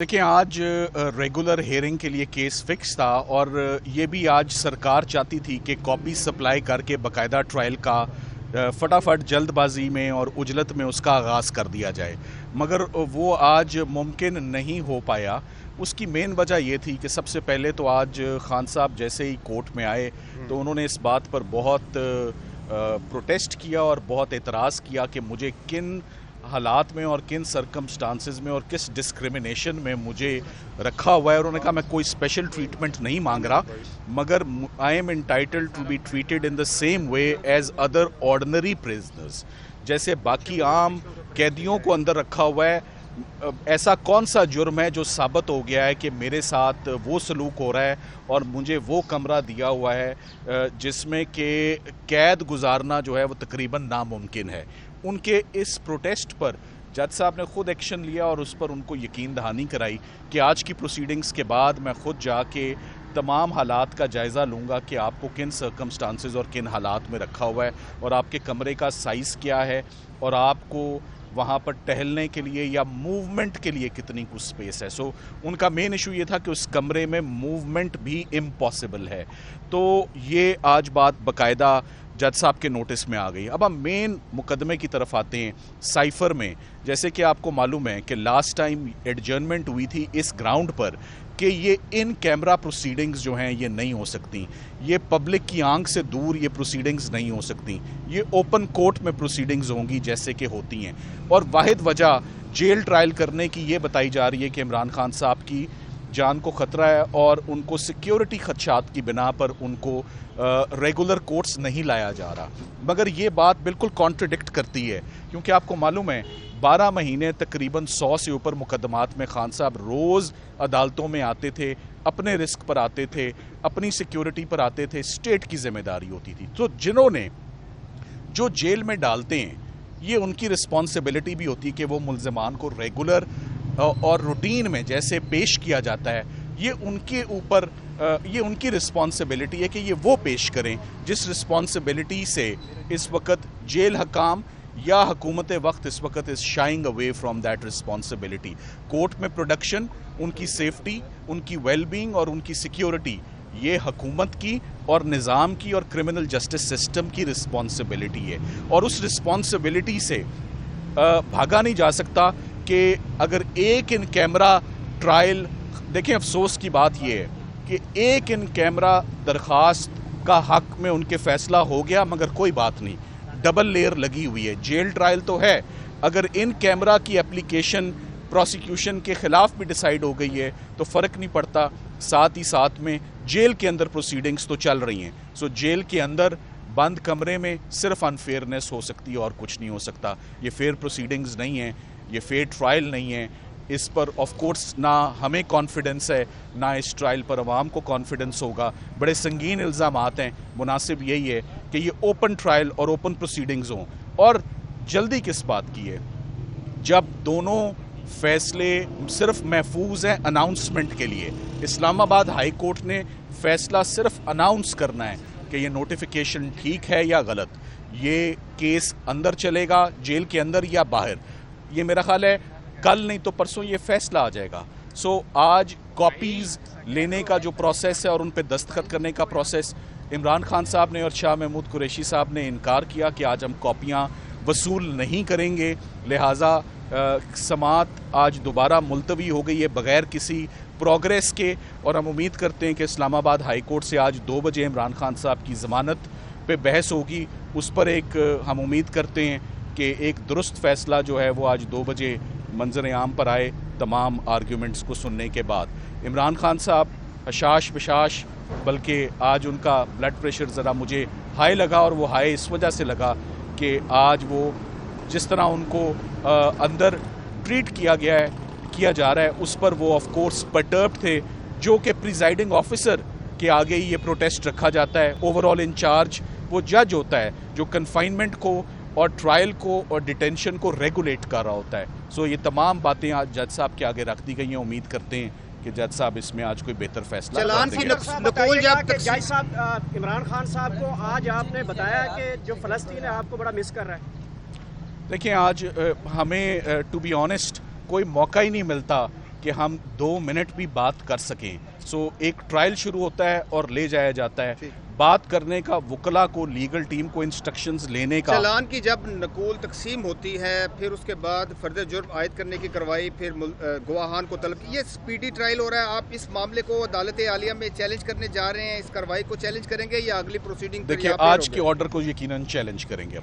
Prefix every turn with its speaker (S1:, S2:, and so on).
S1: देखिए आज regular hearing के लिए केस फिक्स था और ये भी आज सरकार चाहती थी कि कॉपी सप्लाई करके बकायदा ट्रायल का फटाफट जल्दबाजी में और उजलत में उसका आगाज़ कर दिया जाए, मगर वो आज मुमकिन नहीं हो पाया। उसकी मेन वजह ये थी कि सबसे पहले तो आज खान साहब जैसे ही कोर्ट में आए तो उन्होंने इस बात पर बहुत प्रोटेस्ट किया और बहुत एतराज़ किया कि मुझे किन हालात में और किन सरकमस्टांसेस में और किस डिस्क्रिमिनेशन में मुझे रखा हुआ है। उन्होंने कहा मैं कोई स्पेशल ट्रीटमेंट नहीं मांग रहा, मगर I am entitled to be treated in the same way as other ordinary prisoners. जैसे बाकी आम कैदियों को अंदर रखा हुआ है, ऐसा कौन सा जुर्म है जो साबित हो गया है कि मेरे साथ वो सलूक हो रहा है और मुझे वो कमरा दिया हुआ है जिसमें कि कैद गुजारना जो है वो तकरीबन नामुमकिन है। उनके इस प्रोटेस्ट पर जज साहब ने खुद एक्शन लिया और उस पर उनको यकीन दहानी कराई कि आज की प्रोसीडिंग्स के बाद मैं खुद जाके तमाम हालात का जायज़ा लूँगा कि आपको किन सर्कमस्टांसेस और किन हालात में रखा हुआ है और आपके कमरे का साइज़ क्या है और आपको वहाँ पर टहलने के लिए या मूवमेंट के लिए कितनी कुछ स्पेस है। सो उनका मेन इशू ये था कि उस कमरे में मूवमेंट भी इम्पॉसिबल है। तो ये आज बात बाकायदा जज साहब के नोटिस में आ गई। अब हम मेन मुकदमे की तरफ आते हैं। साइफर में जैसे कि आपको मालूम है कि लास्ट टाइम एडजर्नमेंट हुई थी इस ग्राउंड पर कि ये इन कैमरा प्रोसीडिंग्स जो हैं ये नहीं हो सकती, ये पब्लिक की आंख से दूर ये प्रोसीडिंग्स नहीं हो सकती, ये ओपन कोर्ट में प्रोसीडिंग्स होंगी जैसे कि होती हैं। और वाहिद वजह जेल ट्रायल करने की ये बताई जा रही है कि इमरान खान साहब की जान को ख़तरा है और उनको सिक्योरिटी खदशात की बिना पर उनको रेगुलर कोर्ट्स नहीं लाया जा रहा। मगर ये बात बिल्कुल कॉन्ट्रडिक्ट करती है, क्योंकि आपको मालूम है 12 महीने तकरीबन 100 से ऊपर मुकदमात में खान साहब रोज़ अदालतों में आते थे, अपने रिस्क पर आते थे, अपनी सिक्योरिटी पर आते थे, स्टेट की जिम्मेदारी होती थी। तो जिन्होंने जो जेल में डालते हैं ये उनकी रिस्पॉन्सिबिलिटी भी होती है कि वो मुल्ज़मान को रेगुलर और रूटीन में जैसे पेश किया जाता है, ये उनके ऊपर ये उनकी रिस्पॉन्सिबिलिटी है कि ये वो पेश करें जिस रिस्पॉन्सिबिलिटी से इस वक्त जेल हकाम या हुकूमत वक्त इस वक्त is sharing away from that responsibility. Court में प्रोडक्शन, उनकी सेफ्टी, उनकी वेलबींग और उनकी सिक्योरिटी ये हुकूमत की और निज़ाम की और क्रिमिनल जस्टिस सिस्टम की रिस्पॉन्सिबिलिटी है। और उस रिस्पॉन्सिबिलिटी से भागा नहीं जा सकता कि अगर एक इन कैमरा ट्रायल, देखें अफसोस की बात यह है कि एक इन कैमरा दरख्वास्त का हक में उनके फ़ैसला हो गया, मगर कोई बात नहीं, डबल लेयर लगी हुई है। जेल ट्रायल तो है, अगर इन कैमरा की एप्लीकेशन प्रोसिक्यूशन के ख़िलाफ़ भी डिसाइड हो गई है तो फ़र्क नहीं पड़ता, साथ ही साथ में जेल के अंदर प्रोसीडिंग्स तो चल रही हैं। सो जेल के अंदर बंद कमरे में सिर्फ अनफेयरनेस हो सकती है और कुछ नहीं हो सकता। ये फेयर प्रोसीडिंग्स नहीं है, ये फेयर ट्रायल नहीं है। इस पर ऑफ कोर्स ना हमें कॉन्फिडेंस है, ना इस ट्रायल पर अवाम को कॉन्फिडेंस होगा। बड़े संगीन इल्ज़ामात हैं, मुनासिब यही है कि ये ओपन ट्रायल और ओपन प्रोसीडिंग्स हों। और जल्दी किस बात की है, जब दोनों फैसले सिर्फ महफूज हैं अनाउंसमेंट के लिए। इस्लामाबाद हाई कोर्ट ने फैसला सिर्फ अनाउंस करना है कि ये नोटिफिकेशन ठीक है या गलत, ये केस अंदर चलेगा जेल के अंदर या बाहर। ये मेरा ख्याल है कल नहीं तो परसों ये फैसला आ जाएगा। सो आज कॉपीज़ लेने का जो प्रोसेस है और उन पर दस्तखत करने का प्रोसेस, इमरान खान साहब ने और शाह महमूद कुरैशी साहब ने इनकार किया कि आज हम कॉपियाँ वसूल नहीं करेंगे, लिहाजा समात आज दोबारा मुलतवी हो गई है बग़ैर किसी प्रोग्रेस के। और हम उम्मीद करते हैं कि इस्लामाबाद हाई कोर्ट से आज 2 बजे इमरान खान साहब की ज़मानत पे बहस होगी। उस पर एक हम उम्मीद करते हैं कि एक दुरुस्त फ़ैसला जो है वो आज 2 बजे मंजर आम पर आए, तमाम आर्ग्यूमेंट्स को सुनने के बाद। इमरान खान साहब हशाश बशाश, बल्कि आज उनका ब्लड प्रेशर ज़रा मुझे हाई लगा, और वो हाई इस वजह से लगा कि आज वो जिस तरह उनको अंदर ट्रीट किया जा रहा है उस पर वो ऑफ कोर्स पर्टर्ब्ड थे, जो कि प्रिजाइडिंग ऑफिसर के आगे ही ये प्रोटेस्ट रखा जाता है। ओवरऑल इंचार्ज वो जज होता है जो कन्फाइनमेंट को और ट्रायल को और डिटेंशन को रेगुलेट कर रहा होता है। सो ये तमाम बातें आज जज साहब के आगे रख दी गई हैं। उम्मीद करते हैं कि जज साहब इसमें आज कोई बेहतर फैसला
S2: जज साहब, इमरान खान साहब को आज आपने बताया कि जो फ़लस्तीन है आपको बड़ा मिस कर रहा है।
S1: देखिए आज हमें टू बी ऑनेस्ट कोई मौका ही नहीं मिलता کہ ہم 2 منٹ بھی بات کر سکیں. سو ایک ٹرائل شروع ہوتا ہے اور لے جایا جاتا ہے. بات کرنے کا وکلا کو لیگل ٹیم کو انسٹرکشنز لینے کا.
S3: چالان کی جب نقول تقسیم ہوتی ہے پھر اس کے بعد فرد جرم عائد کرنے کی کارروائی پھر گواہان کو طلب کی. یہ سپیڈی ٹرائل ہو رہا ہے. آپ اس معاملے کو عدالت عالیہ میں چیلنج کرنے جا رہے ہیں, اس کارروائی کو چیلنج کریں گے یا اگلی پروسیڈنگ؟
S1: دیکھیں آج کے آرڈر کو یقیناً چیلنج کریں گے.